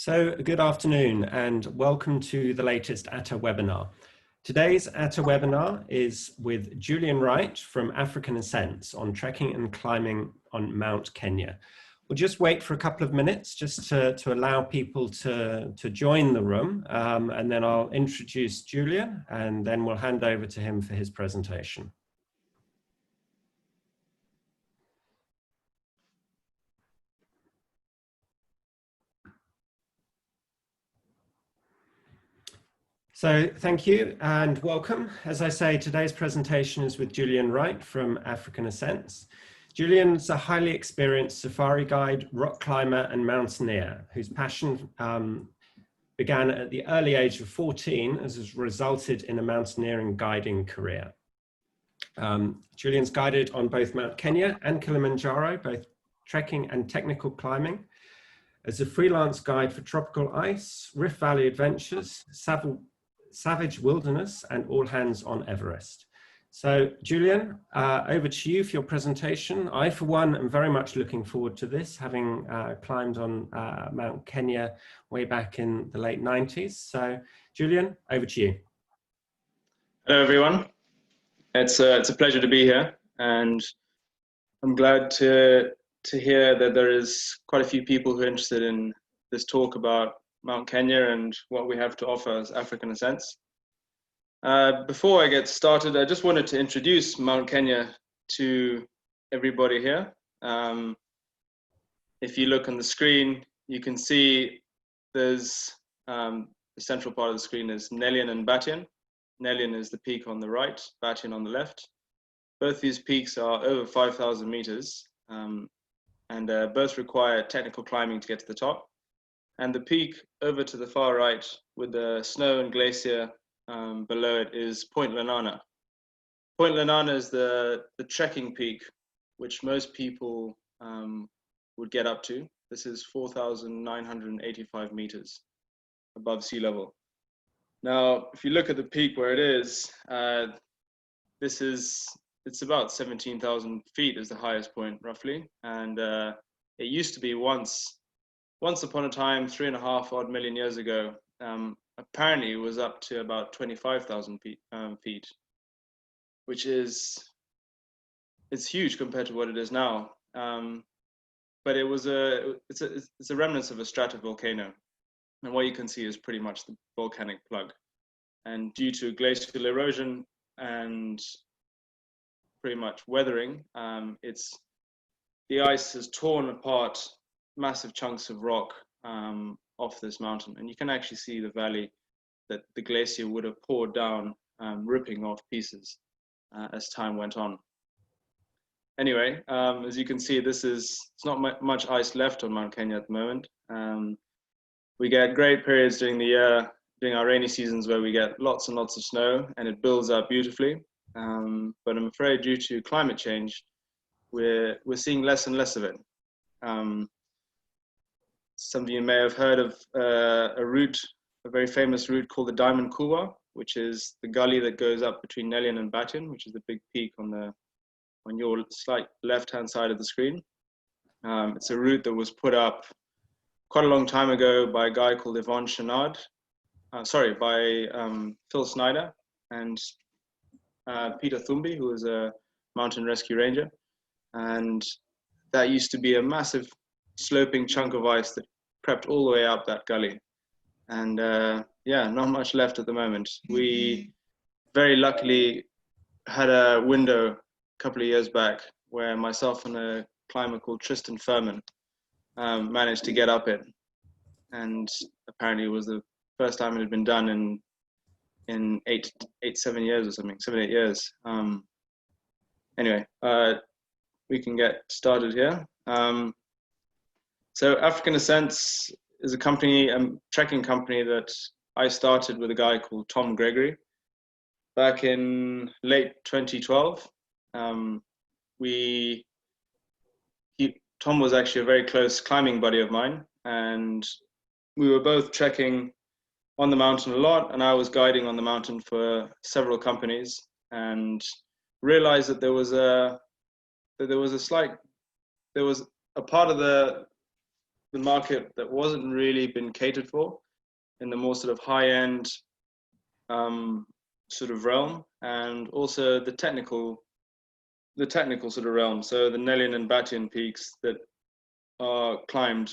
So good afternoon and welcome to the latest ATTA webinar. Today's ATTA webinar is with Julian Wright from African Ascents on trekking and climbing on Mount Kenya. We'll just wait for a couple of minutes just to allow people to join the room, and then I'll introduce Julian and then we'll hand over to him for his presentation. So thank you and welcome. As I say, today's presentation is with Julian Wright from African Ascents. Julian's a highly experienced safari guide, rock climber and mountaineer whose passion began at the early age of 14 as has resulted in a mountaineering guiding career. Julian's guided on both Mount Kenya and Kilimanjaro, both trekking and technical climbing, as a freelance guide for tropical ice, Rift Valley adventures, Savage Wilderness and all hands on Everest. So Julian, over to you for your presentation. I, for one, am very much looking forward to this, having climbed on Mount Kenya way back in the late 90s. So Julian, over to you. Hello, everyone. It's a pleasure to be here, and I'm glad to hear that there is quite a few people who are interested in this talk about Mount Kenya and what we have to offer as African Ascents. Before I get started, I just wanted to introduce Mount Kenya to everybody here. If you look on the screen, you can see there's the central part of the screen is Nelion and Batian. Nelion is the peak on the right, Batian on the left. Both these peaks are over 5,000 meters and both require technical climbing to get to the top. And the peak over to the far right with the snow and glacier below it is Point Lonana. Point Lonana is the trekking peak, which most people would get up to. This is 4,985 meters above sea level. Now, if you look at the peak where it is, it's about 17,000 feet is the highest point, roughly. And it used to be once upon a time, 3.5 odd million years ago, apparently it was up to about 25,000 feet, which it's huge compared to what it is now. But it's a remnants of a stratovolcano, and what you can see is pretty much the volcanic plug. And due to glacial erosion and pretty much weathering, the ice has torn apart massive chunks of rock off this mountain, and you can actually see the valley that the glacier would have poured down, ripping off pieces as time went on. Anyway, as you can see, it's not much ice left on Mount Kenya at the moment. We get great periods during the year, during our rainy seasons, where we get lots and lots of snow and it builds up beautifully. But I'm afraid due to climate change, we're seeing less and less of it. Some of you may have heard of a very famous route called the Diamond Cuba, which is the gully that goes up between Nelion and Batian, which is the big peak on your slight left-hand side of the screen. It's a route that was put up quite a long time ago by a guy called Phil Snyder and Peter Thumbi, who was a mountain rescue ranger. And that used to be a massive sloping chunk of ice that crept all the way up that gully. And yeah, not much left at the moment. We very luckily had a window a couple of years back where myself and a climber called Tristan Furman managed to get up it. And apparently it was the first time it had been done in 7 years or something, 7, 8 years. Anyway, we can get started here. So African Ascents is a trekking company that I started with a guy called Tom Gregory back in late 2012. Tom was actually a very close climbing buddy of mine, and we were both trekking on the mountain a lot, and I was guiding on the mountain for several companies, and realized that there was a part of the market that wasn't really been catered for in the more sort of high-end sort of realm, and also the technical sort of realm. So the Nelion and Batian peaks that are climbed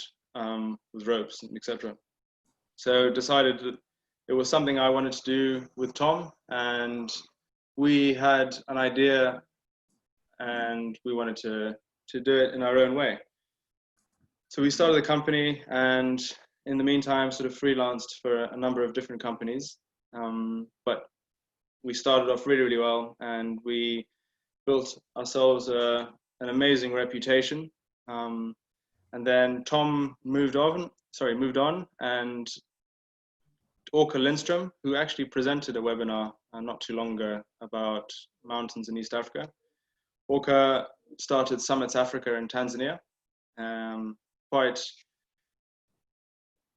with ropes, etc. So decided that it was something I wanted to do with Tom, and we had an idea and we wanted to do it in our own way. So we started the company, and in the meantime sort of freelanced for a number of different companies. But we started off really, really well, and we built ourselves an amazing reputation. And then Tom moved on, and Orca Lindström, who actually presented a webinar not too long ago about mountains in East Africa. Orca started Summits Africa in Tanzania.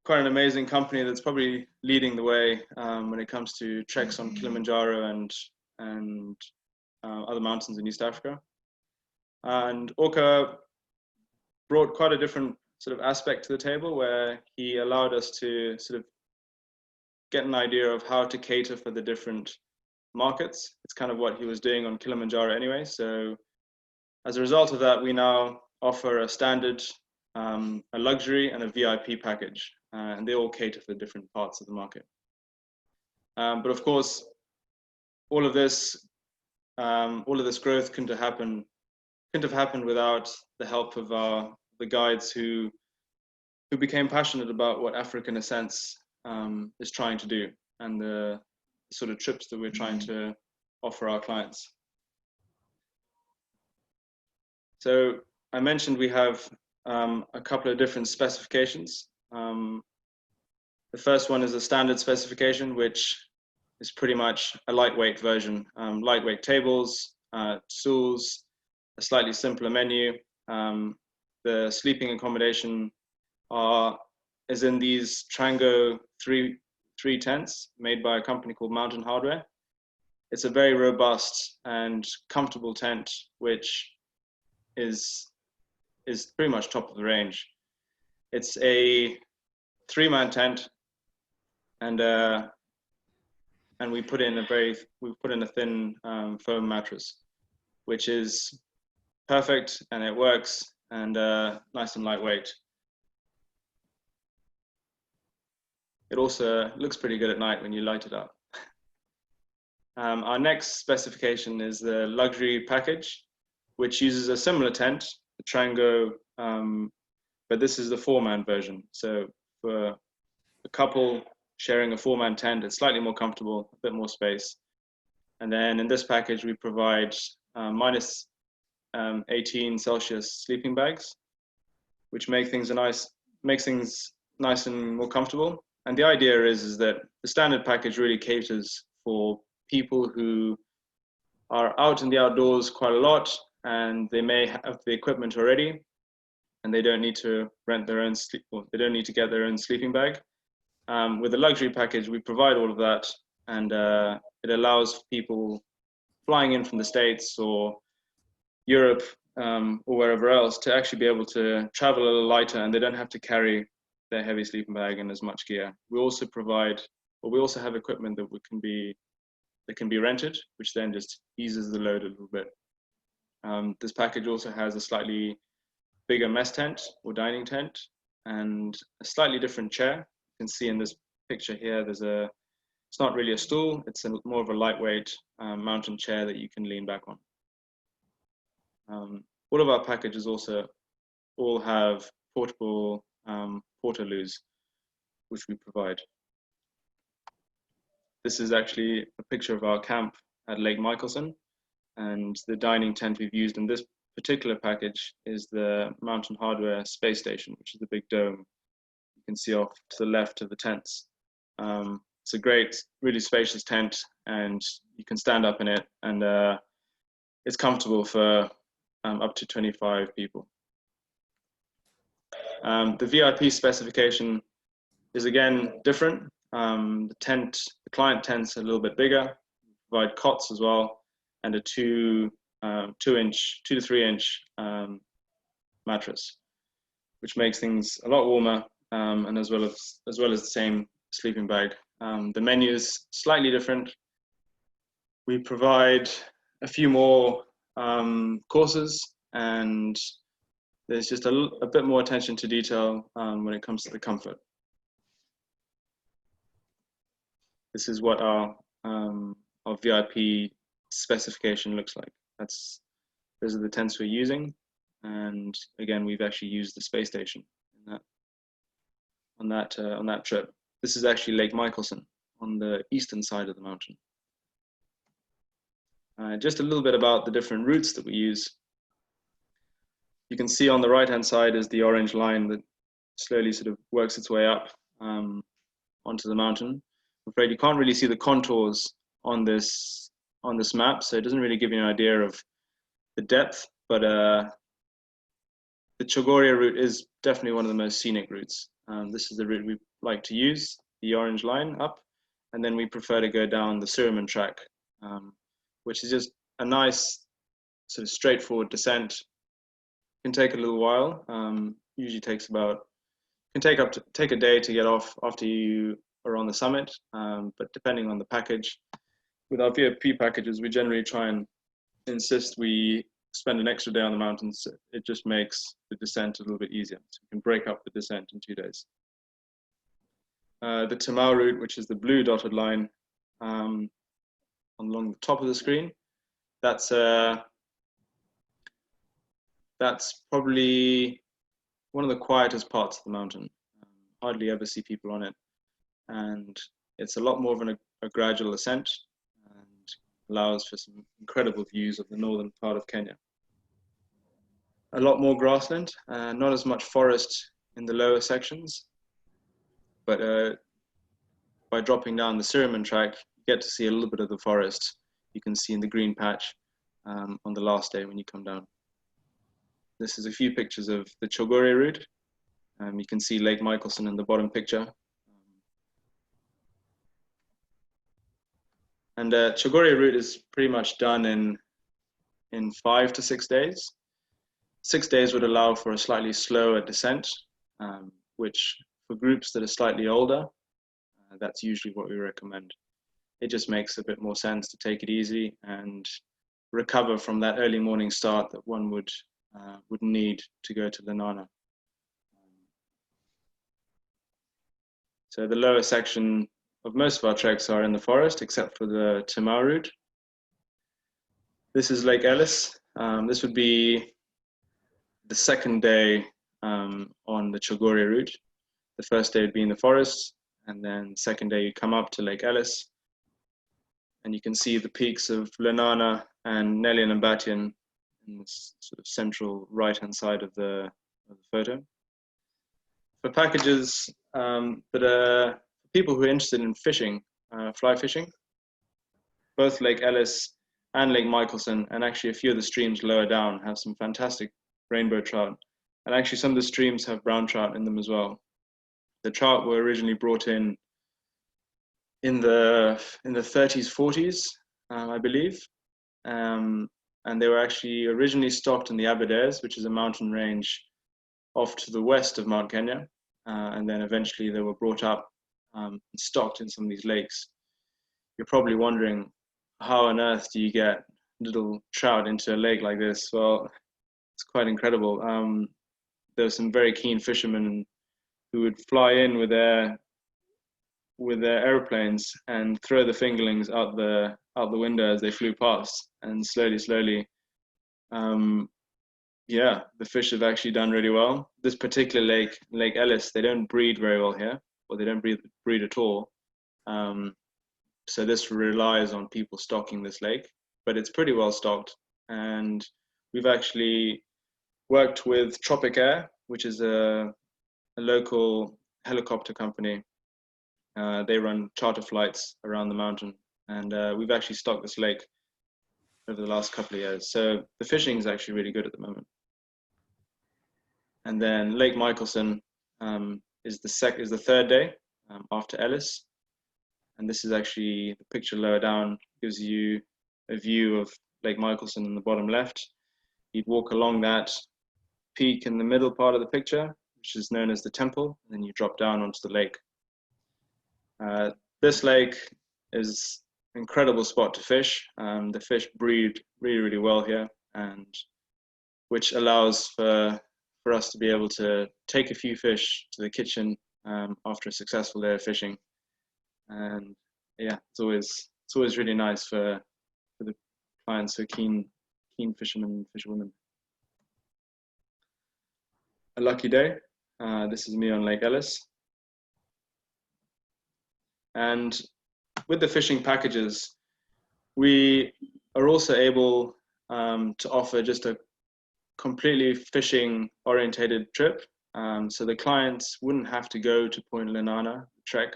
Quite an amazing company that's probably leading the way when it comes to treks on Kilimanjaro and other mountains in East Africa. And Orca brought quite a different sort of aspect to the table, where he allowed us to sort of get an idea of how to cater for the different markets. It's kind of what he was doing on Kilimanjaro anyway. So as a result of that, we now offer a standard, a luxury, and a VIP package, and they all cater for different parts of the market. But of course, all of this growth couldn't have happened without the help of the guides who became passionate about what African Ascents is trying to do, and the sort of trips that we're trying to offer our clients. So I mentioned we have a couple of different specifications. The first one is a standard specification, which is pretty much a lightweight version. Lightweight tables, stools, a slightly simpler menu. The sleeping accommodation is in these Trango three tents made by a company called Mountain Hardware. It's a very robust and comfortable tent, which is pretty much top of the range. It's a 3-man tent, and we put in a thin foam mattress, which is perfect, and it works, and nice and lightweight. It also looks pretty good at night when you light it up. Our next specification is the luxury package, which uses a similar tent, the Trango, but this is the 4-man version. So for a couple sharing a 4-man tent, it's slightly more comfortable, a bit more space. And then in this package, we provide minus 18 Celsius sleeping bags, which makes things nice and more comfortable. And the idea is that the standard package really caters for people who are out in the outdoors quite a lot, and they may have the equipment already, and they don't need to rent their own they don't need to get their own sleeping bag. With the luxury package, we provide all of that, and it allows people flying in from the States or Europe or wherever else to actually be able to travel a little lighter, and they don't have to carry their heavy sleeping bag and as much gear. We also have equipment that can be rented, which then just eases the load a little bit. This package also has a slightly bigger mess tent or dining tent, and a slightly different chair. You can see in this picture here, it's not really a stool, it's more of a lightweight mountain chair that you can lean back on. All of our packages also all have portable Portaloos, which we provide. This is actually a picture of our camp at Lake Michelson, and the dining tent we've used in this particular package is the Mountain Hardware space station, which is the big dome you can see off to the left of the tents. It's a great, really spacious tent, and you can stand up in it, and it's comfortable for up to 25 people. The VIP specification is again different. The client tent's a little bit bigger. We provide cots as well, and a 2 to 3 inch mattress. which makes things a lot warmer, and as well as the same sleeping bag. The menu is slightly different. We provide a few more courses, and there's just a bit more attention to detail when it comes to the comfort. This is what our VIP specification looks like. Those are the tents we're using, and again, we've actually used the space station on that trip. This is actually Lake Michelson on the eastern side of the mountain. Just a little bit about the different routes that we use. You can see on the right-hand side is the orange line that slowly sort of works its way up onto the mountain. I'm afraid you can't really see the contours on this map, so it doesn't really give you an idea of the depth, but the Chagoria Route is definitely one of the most scenic routes. This is the route we like to use, the orange line up, and then we prefer to go down the Sirimon track, which is just a nice sort of straightforward descent. It can take a little while. Usually takes take a day to get off after you are on the summit, but depending on the package, with our VIP packages, we generally try and insist we spend an extra day on the mountains. It just makes the descent a little bit easier. So we can break up the descent in 2 days. The Timau route, which is the blue dotted line along the top of the screen, that's probably one of the quietest parts of the mountain. Hardly ever see people on it, and it's a lot more of a gradual ascent and allows for some incredible views of the northern part of Kenya. A lot more grassland, not as much forest in the lower sections, but by dropping down the Sirimon track, you get to see a little bit of the forest. You can see in the green patch on the last day when you come down. This is a few pictures of the Cholgore Route. You can see Lake Michelson in the bottom picture. And Chagoria Route is pretty much done in 5 to 6 days. 6 days would allow for a slightly slower descent, which for groups that are slightly older, that's usually what we recommend. It just makes a bit more sense to take it easy and recover from that early morning start that one would need to go to Lonana. So the lower section of most of our treks are in the forest, except for the Timau route. This is Lake Ellis. This would be the second day on the Chagoria route. The first day would be in the forest, and then the second day you come up to Lake Ellis, and you can see the peaks of Lonana and Nelion Batian in this sort of central right-hand side of the photo. For packages that are people who are interested in fishing, fly fishing, both Lake Ellis and Lake Michelson, and actually a few of the streams lower down, have some fantastic rainbow trout. And actually some of the streams have brown trout in them as well. The trout were originally brought in the 30s, 40s, I believe. And they were actually originally stocked in the Aberdares, which is a mountain range off to the west of Mount Kenya. And then eventually they were brought up and stocked in some of these lakes. You're probably wondering, how on earth do you get little trout into a lake like this? Well, it's quite incredible. There were some very keen fishermen who would fly in with their airplanes and throw the fingerlings out the window as they flew past, and slowly, yeah, the fish have actually done really well. This particular lake, Lake Ellis, they don't breed very well here, or they don't breed at all. So this relies on people stocking this lake, but it's pretty well stocked. And we've actually worked with Tropic Air, which is a local helicopter company. They run charter flights around the mountain, and we've actually stocked this lake over the last couple of years. So the fishing is actually really good at the moment. And then Lake Michelson is the third day after Ellis. And this is actually the picture lower down, gives you a view of Lake Michelson in the bottom left. You'd walk along that peak in the middle part of the picture. which is known as the temple, and then you drop down onto the lake. This lake is an incredible spot to fish. The fish breed really, really well here, and which allows for us to be able to take a few fish to the kitchen after a successful day of fishing. And yeah, it's always really nice for the clients who are keen fishermen and fisherwomen. A lucky day. This is me on Lake Ellis. And with the fishing packages, we are also able to offer just a completely fishing orientated trip. So the clients wouldn't have to go to Point Lonana, trek.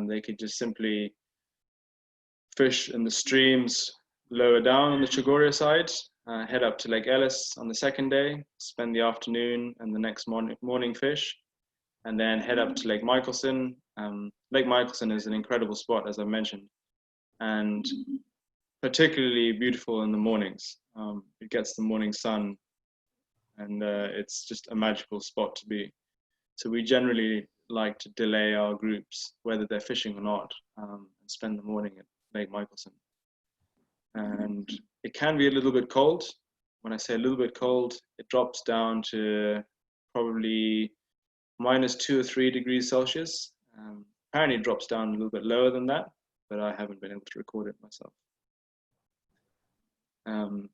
They could just simply fish in the streams lower down on the Chagoria side, head up to Lake Ellis on the second day, spend the afternoon and the next morning fish, and then head up to Lake Michelson. Lake Michelson is an incredible spot, as I mentioned, and particularly beautiful in the mornings. It gets the morning sun, and it's just a magical spot to be. So we generally like to delay our groups, whether they're fishing or not, and spend the morning at Lake Michaelson. And it can be a little bit cold. When I say a little bit cold, it drops down to probably -2 or 3 degrees Celsius. Apparently it drops down a little bit lower than that, but I haven't been able to record it myself.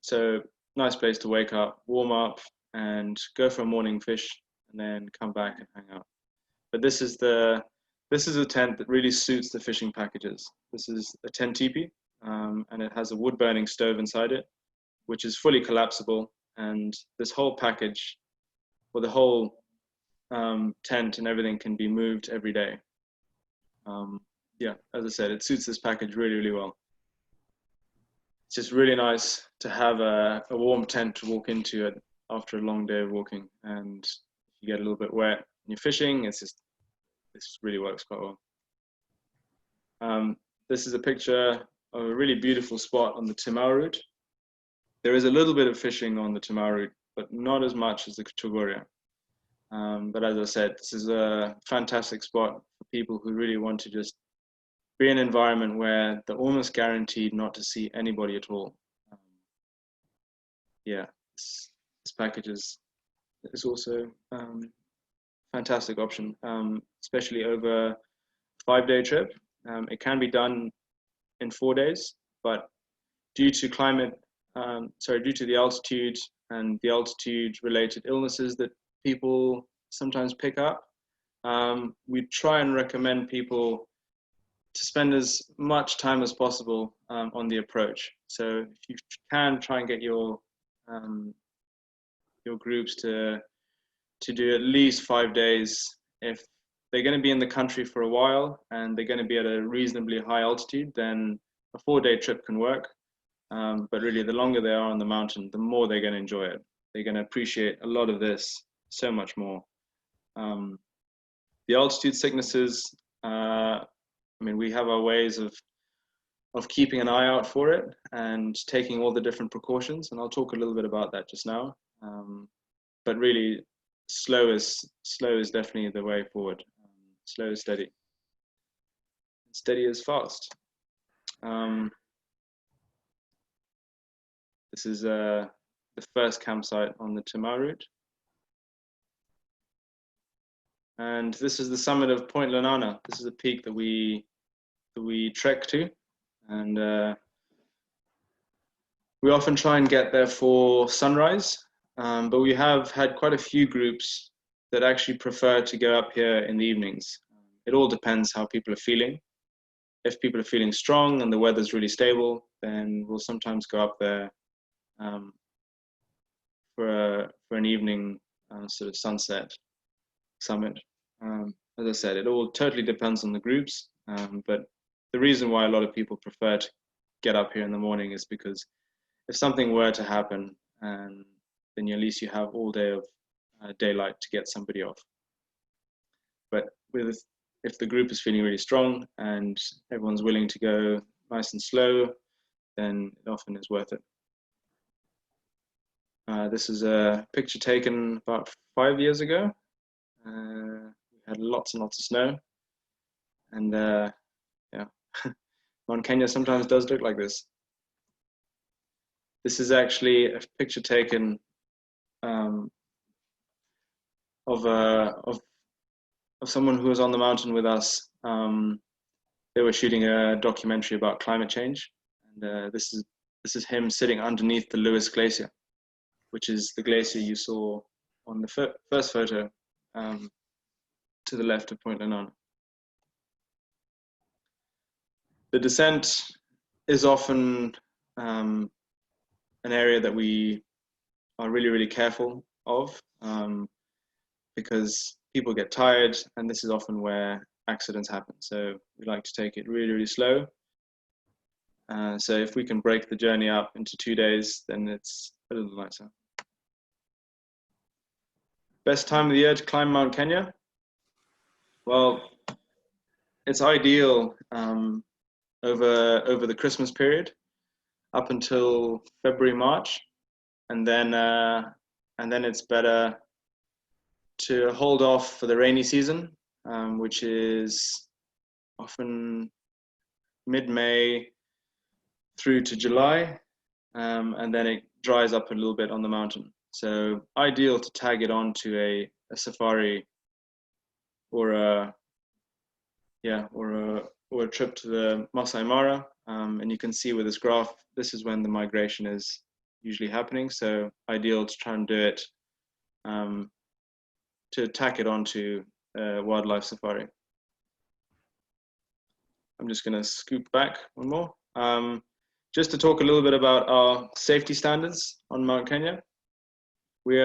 So nice place to wake up, warm up, and go for a morning fish, and then come back and hang out. But this is a tent that really suits the fishing packages. This is a tent teepee, and it has a wood burning stove inside it, which is fully collapsible. And this whole package, or the whole tent and everything, can be moved every day. Yeah, as I said, it suits this package really, really well. It's just really nice to have a warm tent to walk into after a long day of walking. And if you get a little bit wet and you're fishing, this really works quite well. This is a picture of a really beautiful spot on the Timau route. There is a little bit of fishing on the Timau route, but not as much as the Chogoria. But as I said, this is a fantastic spot for people who really want to just be in an environment where they're almost guaranteed not to see anybody at all. Yeah, this package is also a fantastic option, especially over a 5-day trip. It can be done in 4 days, but due to the altitude and the altitude-related illnesses that people sometimes pick up, we try and recommend people to spend as much time as possible on the approach. So if you can, try and get your groups to do at least 5 days. If they're going to be in the country for a while and they're going to be at a reasonably high altitude, then a 4-day trip can work. But really, the longer they are on the mountain, the more they're going to enjoy it. They're going to appreciate a lot of this so much more. The altitude sicknesses, I mean, we have our ways of keeping an eye out for it and taking all the different precautions, and I'll talk a little bit about that just now. But really, slow is definitely the way forward. Slow is steady. Steady is fast. This is the first campsite on the Timau route. And this is the summit of Point Lonana. This is a peak that we trek to, and we often try and get there for sunrise. But we have had quite a few groups that actually prefer to go up here in the evenings. It all depends how people are feeling. If people are feeling strong and the weather's really stable, then we'll sometimes go up there for an evening sort of sunset summit. As I said, it all totally depends on the groups, but the reason why a lot of people prefer to get up here in the morning is because if something were to happen, then at least you have all day of daylight to get somebody off. But if the group is feeling really strong and everyone's willing to go nice and slow, then it often is worth it. This is a picture taken about 5 years ago We had lots and lots of snow, and yeah, Mount Kenya sometimes does look like this. This is actually a picture taken of someone who was on the mountain with us. They were shooting a documentary about climate change, and this is him sitting underneath the Lewis Glacier, which is the glacier you saw on the first photo to the left of Point Lonana. The descent is often an area that we are really, really careful of because people get tired, and this is often where accidents happen. So we like to take it really, really slow. So if we can break the journey up into 2 days, then it's a little nicer. Best time of the year to climb Mount Kenya? Well, it's ideal over the Christmas period up until February, March, and then it's better to hold off for the rainy season, which is often mid-May through to July, and then it dries up a little bit on the mountain. So ideal to tag it onto a safari or a trip to the Masai Mara. And you can see with this graph, this is when the migration is usually happening. So ideal to try and do it, to tack it onto a wildlife safari. I'm just going to scoop back one more. Just to talk a little bit about our safety standards on Mount Kenya. We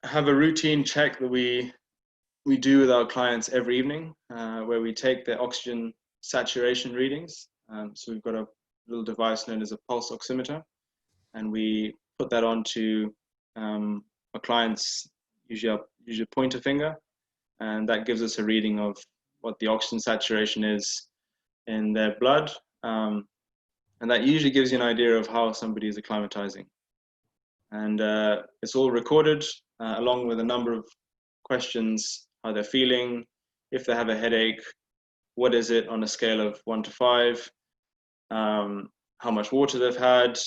have a routine check that we do with our clients every evening, where we take their oxygen saturation readings. So we've got a little device known as a pulse oximeter, and we put that onto our clients, usually a pointer finger, and that gives us a reading of what the oxygen saturation is in their blood, and that usually gives you an idea of how somebody is acclimatizing. And it's all recorded along with a number of questions: how they're feeling, if they have a headache, what is it on a scale of 1 to 5, how much water they've had,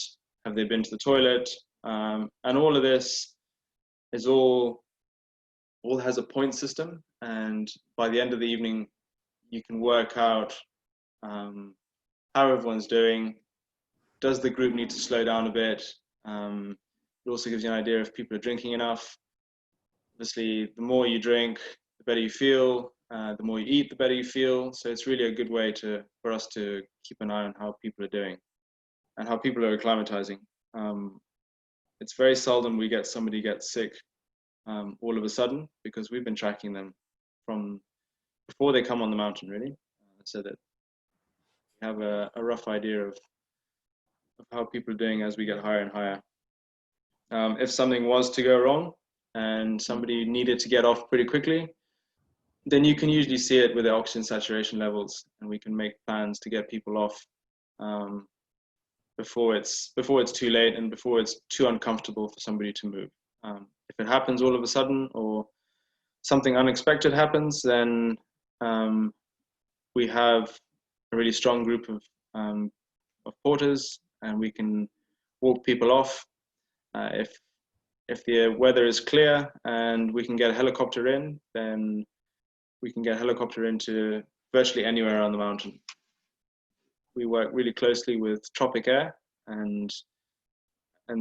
have they been to the toilet, and all of this is all has a point system, and by the end of the evening you can work out how everyone's doing. Does the group need to slow down a bit? It also gives you an idea if people are drinking enough. Obviously, the more you drink, the better you feel. The more you eat, the better you feel. So it's really a good way for us to keep an eye on how people are doing and how people are acclimatizing. It's very seldom we get somebody get sick all of a sudden, because we've been tracking them from before they come on the mountain, really, so that we have a rough idea of how people are doing as we get higher and higher. If something was to go wrong and somebody needed to get off pretty quickly, then you can usually see it with the oxygen saturation levels, and we can make plans to get people off before it's too late and before it's too uncomfortable for somebody to move. If it happens all of a sudden or something unexpected happens, then we have a really strong group of porters, and we can walk people off. If the weather is clear and we can get a helicopter in, then we can get a helicopter into virtually anywhere on the mountain. We work really closely with Tropic Air, and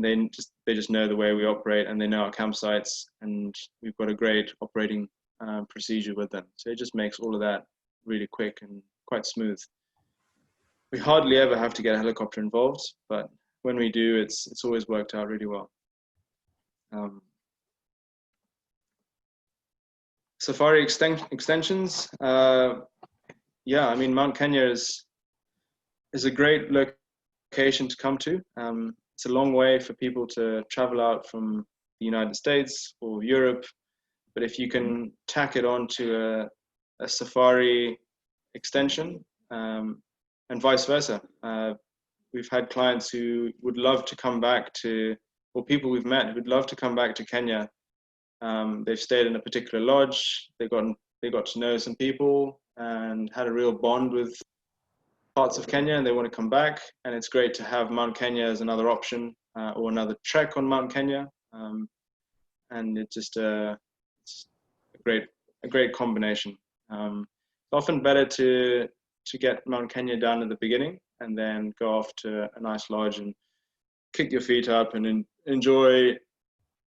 they just know the way we operate, and they know our campsites, and we've got a great operating procedure with them. So it just makes all of that really quick and quite smooth. We hardly ever have to get a helicopter involved, but when we do, it's always worked out really well. Safari extensions. Yeah, I mean, Mount Kenya is a great location to come to. It's a long way for people to travel out from the United States or Europe, but if you can tack it onto a safari extension, and vice versa. We've had clients who would love to come back to, or people we've met who'd love to come back to Kenya They've stayed in a particular lodge. They got to know some people and had a real bond with parts of Kenya, and they want to come back. And it's great to have Mount Kenya as another option, or another trek on Mount Kenya. And it's just it's a great combination. It's often better to get Mount Kenya done at the beginning and then go off to a nice lodge and kick your feet up and enjoy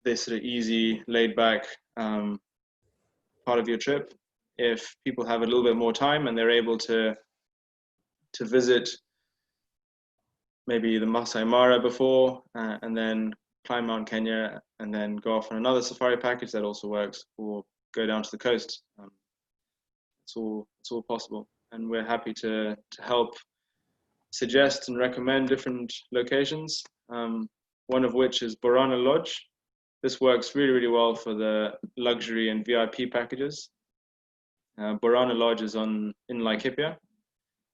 this sort of easy, laid back part of your trip. If people have a little bit more time and they're able to visit maybe the Masai Mara before, and then climb Mount Kenya and then go off on another safari package, that also works, or go down to the coast. It's all possible, and we're happy to help suggest and recommend different locations. One of which is Borana Lodge. This works really well for the luxury and VIP packages. Borana Lodge is in Laikipia,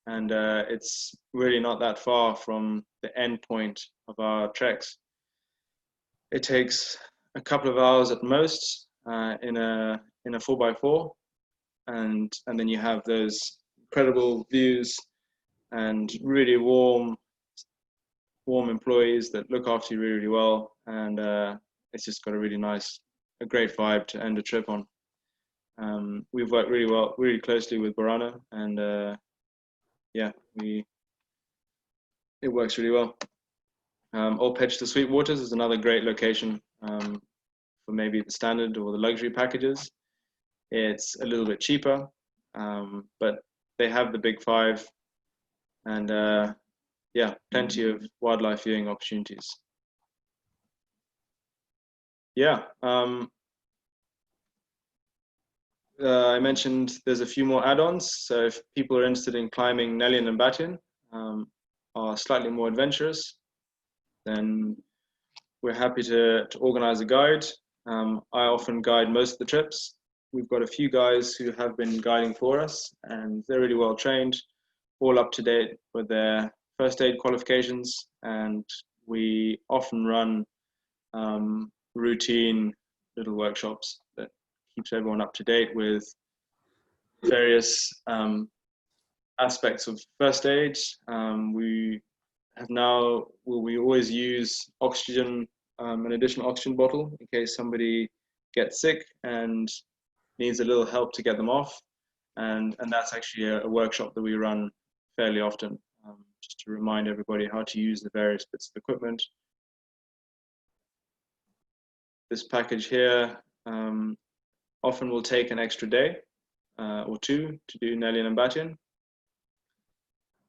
and it's really not that far from the end point of our treks. It takes a couple of hours at most in a 4x4, and then you have those incredible views and really warm employees that look after you really well, and it's just got a great vibe to end a trip on. We've worked really closely with Borana, and yeah, it works really well. Old Pedge to Sweetwaters is another great location for maybe the standard or the luxury packages. It's a little bit cheaper, but they have the big five, and yeah, plenty of wildlife viewing opportunities. Yeah, I mentioned there's a few more add-ons. So if people are interested in climbing Nelion and Batian, are slightly more adventurous, then we're happy to organize a guide. I often guide most of the trips. We've got a few guys who have been guiding for us, and they're really well trained, all up to date with their first aid qualifications, and we often run routine little workshops that keeps everyone up to date with various aspects of first aid. We always use oxygen, an additional oxygen bottle in case somebody gets sick and needs a little help to get them off. And that's actually a workshop that we run fairly often, just to remind everybody how to use the various bits of equipment. This package here often will take an extra day or two to do Nelion and Batian.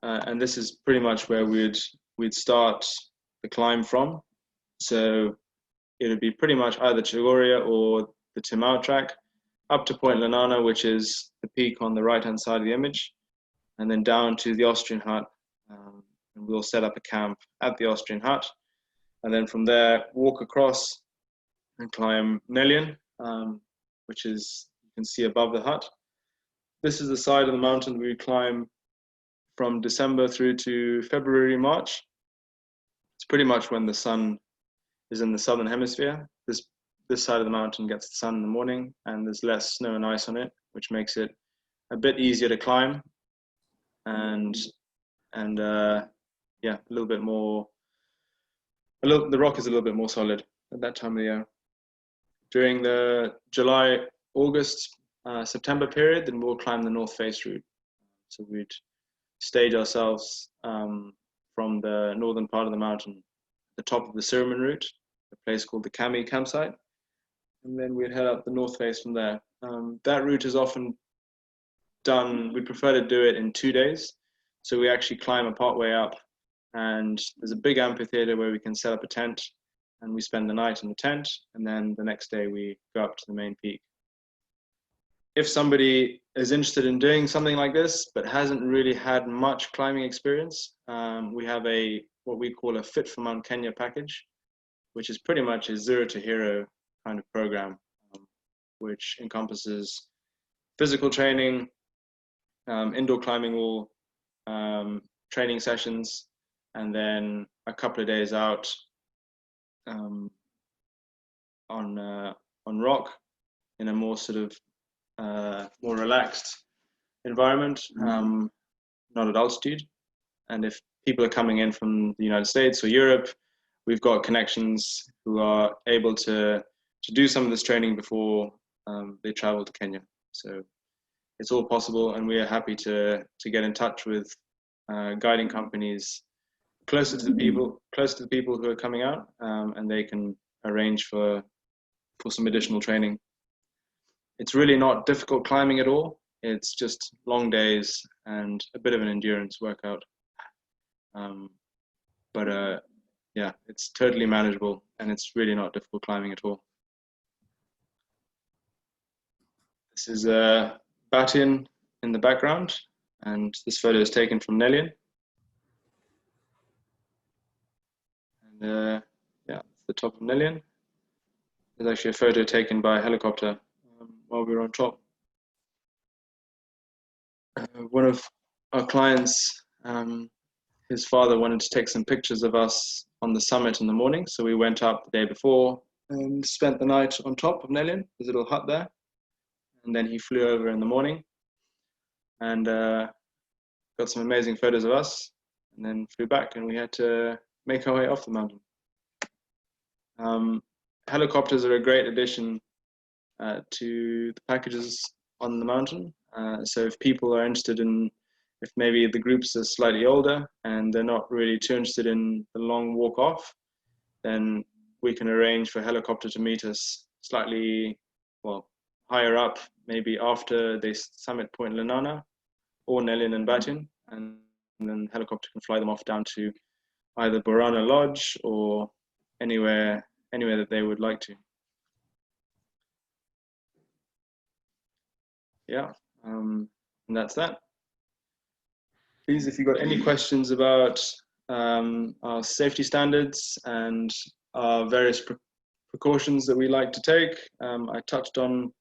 And this is pretty much where we'd start the climb from. So it would be pretty much either Chagoria or the Timau track up to Point Lonana, which is the peak on the right-hand side of the image, and then down to the Austrian hut. And we'll set up a camp at the Austrian hut, and then from there walk across and climb Nelion, which is, you can see above the hut. This is the side of the mountain we climb from December through to February, March. It's pretty much when the sun is in the southern hemisphere. This side of the mountain gets the sun in the morning, and there's less snow and ice on it, which makes it a bit easier to climb, and yeah, a little bit more. The rock is a little bit more solid at that time of the year. During the July, August, September period, then we'll climb the North Face route. So we'd stage ourselves from the northern part of the mountain, the top of the Sirimon route, a place called the Kami campsite, and then we'd head up the North Face from there. That route is often done, we prefer to do it in 2 days. So we actually climb a part way up, and there's a big amphitheater where we can set up a tent, and we spend the night in the tent, and then the next day we go up to the main peak. If somebody is interested in doing something like this, but hasn't really had much climbing experience, we have what we call a Fit for Mount Kenya package, which is pretty much a zero to hero kind of program, which encompasses physical training, indoor climbing wall, training sessions, and then a couple of days out on on rock in a more sort of more relaxed environment, not at altitude. And if people are coming in from the United States or Europe, we've got connections who are able to do some of this training before they travel to Kenya. So it's all possible, and we are happy to get in touch with guiding companies closer to the people who are coming out, and they can arrange for some additional training. It's really not difficult climbing at all. It's just long days and a bit of an endurance workout. But yeah, it's totally manageable, and it's really not difficult climbing at all. This is Batian in the background, and this photo is taken from Nelion. And yeah, it's the top of Nelion. There's actually a photo taken by a helicopter while we were on top. One of our clients, his father wanted to take some pictures of us on the summit in the morning, so we went up the day before and spent the night on top of Nelion, his little hut there, and then he flew over in the morning and got some amazing photos of us, and then flew back, and we had to make our way off the mountain. Helicopters are a great addition to the packages on the mountain. So if people are interested in, if maybe the groups are slightly older and they're not really too interested in the long walk off, then we can arrange for a helicopter to meet us slightly, well, higher up, maybe after the summit point Lonana or Nelion and Batian, and then the helicopter can fly them off down to either Borana Lodge or anywhere that they would like to. Yeah, and that's that. Please, if you've got any questions about our safety standards and our various precautions that we like to take, I touched on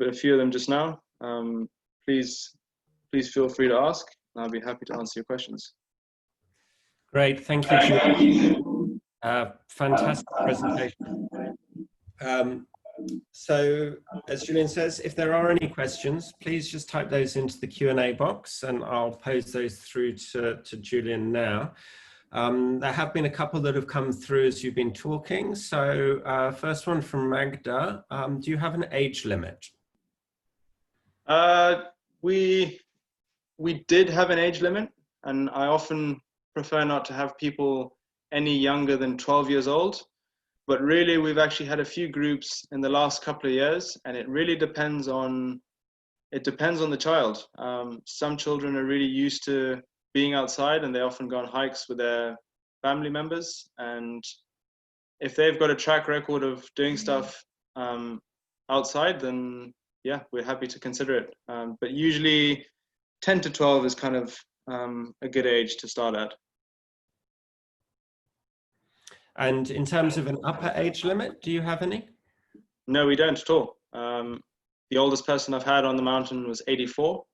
a few of them just now. Please feel free to ask, and I'll be happy to answer your questions. Great, thank you, Julian. Fantastic presentation. So, as Julian says, if there are any questions, please just type those into the Q&A box, and I'll pose those through to Julian now. There have been a couple that have come through as you've been talking. So, first one from Magda. Do you have an age limit? We did have an age limit, and I often prefer not to have people any younger than 12 years old. But really, we've actually had a few groups in the last couple of years, and it really depends on the child. Some children are really used to being outside, and they often go on hikes with their family members. And if they've got a track record of doing stuff outside, then yeah, we're happy to consider it. But usually 10 to 12 is kind of a good age to start at. And in terms of an upper age limit, do you have any? No, we don't at all. The oldest person I've had on the mountain was 84,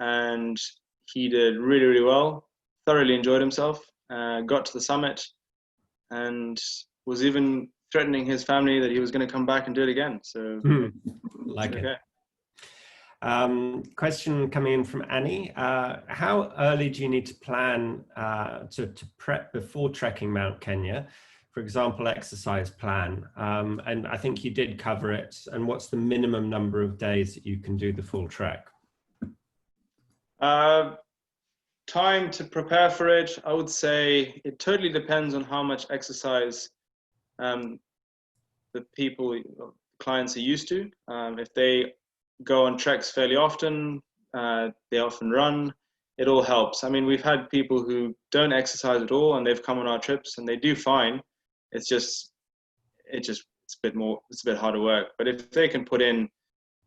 and he did really, really well, thoroughly enjoyed himself, got to the summit, and was even threatening his family that he was going to come back and do it again. So, like okay. it. Question coming in from Annie. How early do you need to plan to prep before trekking Mount Kenya? For example, exercise plan. And I think you did cover it. And what's the minimum number of days that you can do the full trek? Time to prepare for it, I would say it totally depends on how much exercise the clients are used to. If they go on treks fairly often, they often run, it all helps. I mean, we've had people who don't exercise at all and they've come on our trips and they do fine. It's a bit harder work. But if they can put in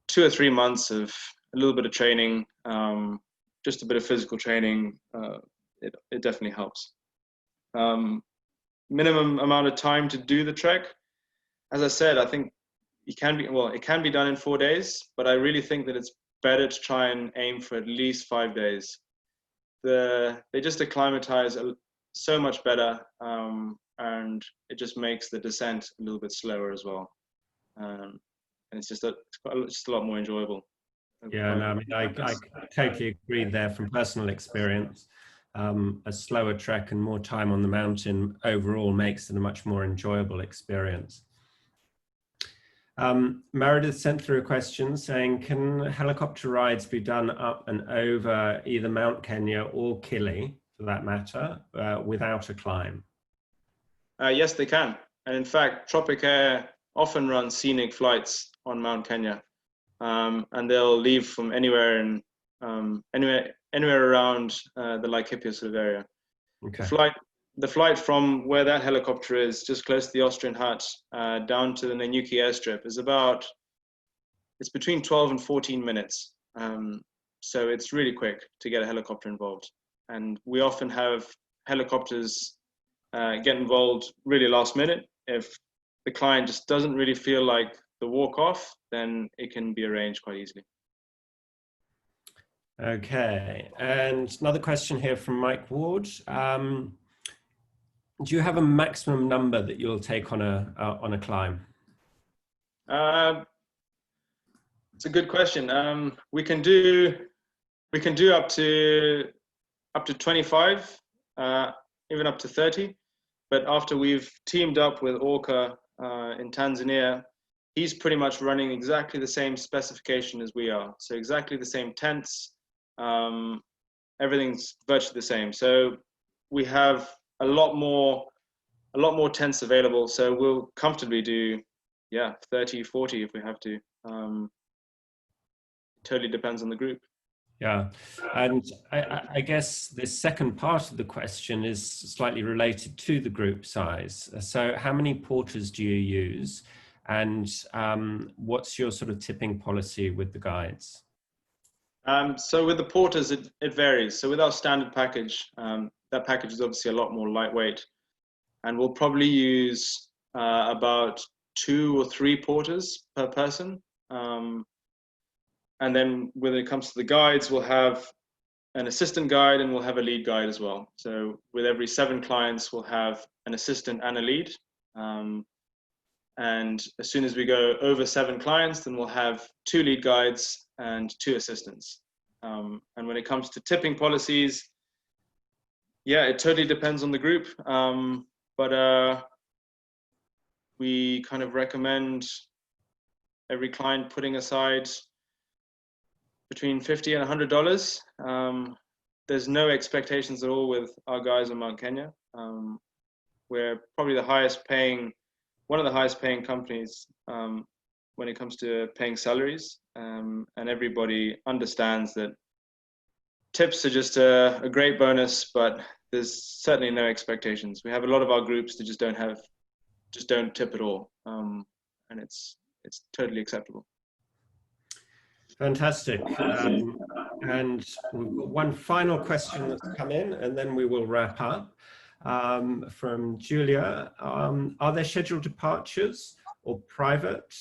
2 or 3 months of a little bit of training, just a bit of physical training, it definitely helps. Minimum amount of time to do the trek, as I said, I think it can be done in 4 days, but I really think that it's better to try and aim for at least 5 days. They just acclimatize so much better, and it just makes the descent a little bit slower as well. and it's just just a lot more enjoyable. Yeah, no, I mean, I totally agree there from personal experience. A slower trek and more time on the mountain overall makes it a much more enjoyable experience. Meredith sent through a question saying, can helicopter rides be done up and over either Mount Kenya or Kili, for that matter, without a climb? Yes, they can. And in fact, Tropic Air often runs scenic flights on Mount Kenya. And they'll leave from anywhere anywhere around the Laikipia sort of area. Okay. The flight from where that helicopter is, just close to the Austrian Hut, down to the Nanyuki airstrip, it's between 12 and 14 minutes. So it's really quick to get a helicopter involved. And we often have helicopters get involved really last minute. If the client just doesn't really feel like the walk off, then it can be arranged quite easily. Okay, and another question here from Mike Ward. Do you have a maximum number that you'll take on a climb? It's a good question. We can do up to 25, even up to 30. But after we've teamed up with Orca in Tanzania, he's pretty much running exactly the same specification as we are. So exactly the same tents, everything's virtually the same. So we have a lot more tents available. So we'll comfortably do, 30, 40 if we have to. Totally depends on the group. Yeah, and I guess the second part of the question is slightly related to the group size. So how many porters do you use? And what's your sort of tipping policy with the guides? So with the porters, it varies. So with our standard package, that package is obviously a lot more lightweight. And we'll probably use about 2 or 3 porters per person. And then when it comes to the guides, we'll have an assistant guide and we'll have a lead guide as well. So with every 7 clients, we'll have an assistant and a lead. And as soon as we go over 7 clients, then we'll have 2 lead guides and 2 assistants. And when it comes to tipping policies, it totally depends on the group. But we kind of recommend every client putting aside between $50 and $100. There's no expectations at all with our guys on Mount Kenya. We're probably one of the highest paying companies when it comes to paying salaries. And everybody understands that tips are just a great bonus, but there's certainly no expectations. We have a lot of our groups that just don't tip at all. And it's totally acceptable. Fantastic. And we've got one final question that's come in, and then we will wrap up. From Julia, are there scheduled departures or private?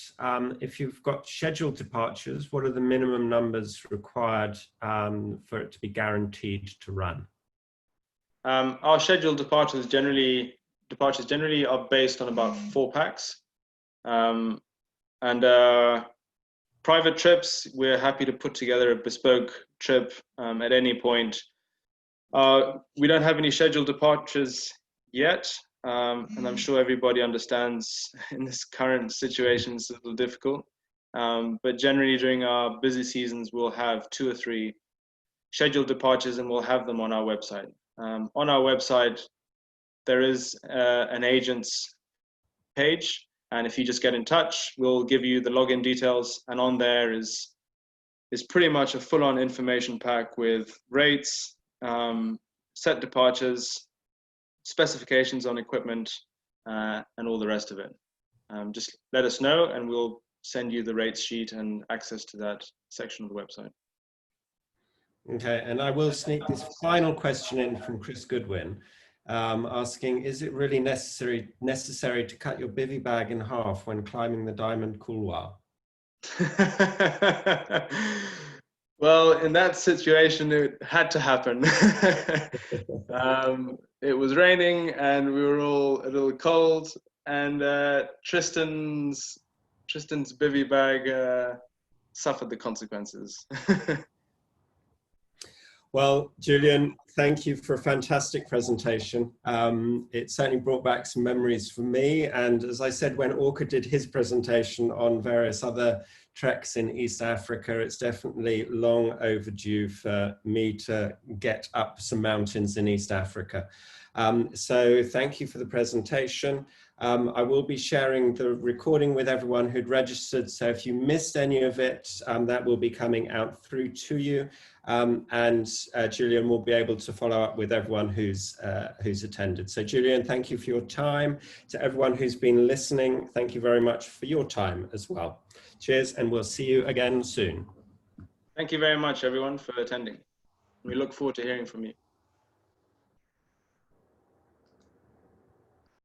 If you've got scheduled departures, what are the minimum numbers required for it to be guaranteed to run? Our scheduled departures generally are based on about 4 packs. And private trips, we're happy to put together a bespoke trip at any point. We don't have any scheduled departures yet, and I'm sure everybody understands in this current situation it's a little difficult. But generally during our busy seasons, we'll have 2 or 3 scheduled departures and we'll have them on our website. On our website, there is an agent's page. And if you just get in touch, we'll give you the login details. And on there is pretty much a full-on information pack with rates, set departures, specifications on equipment, and all the rest of it. Just let us know and we'll send you the rates sheet and access to that section of the website. Okay, and I will sneak this final question in from Chris Goodwin. Asking, is it really necessary to cut your bivy bag in half when climbing the Diamond Cuba? Well, in that situation, it had to happen. It was raining and we were all a little cold, and Tristan's Tristan's bivy bag suffered the consequences. Well, Julian, thank you for a fantastic presentation. It certainly brought back some memories for me. And as I said, when Orca did his presentation on various other treks in East Africa, it's definitely long overdue for me to get up some mountains in East Africa. So thank you for the presentation. I will be sharing the recording with everyone who'd registered. So if you missed any of it, that will be coming out through to you. And Julian will be able to follow up with everyone who's attended. So Julian, thank you for your time. To everyone who's been listening, thank you very much for your time as well. Cheers, and we'll see you again soon. Thank you very much, everyone, for attending. We look forward to hearing from you.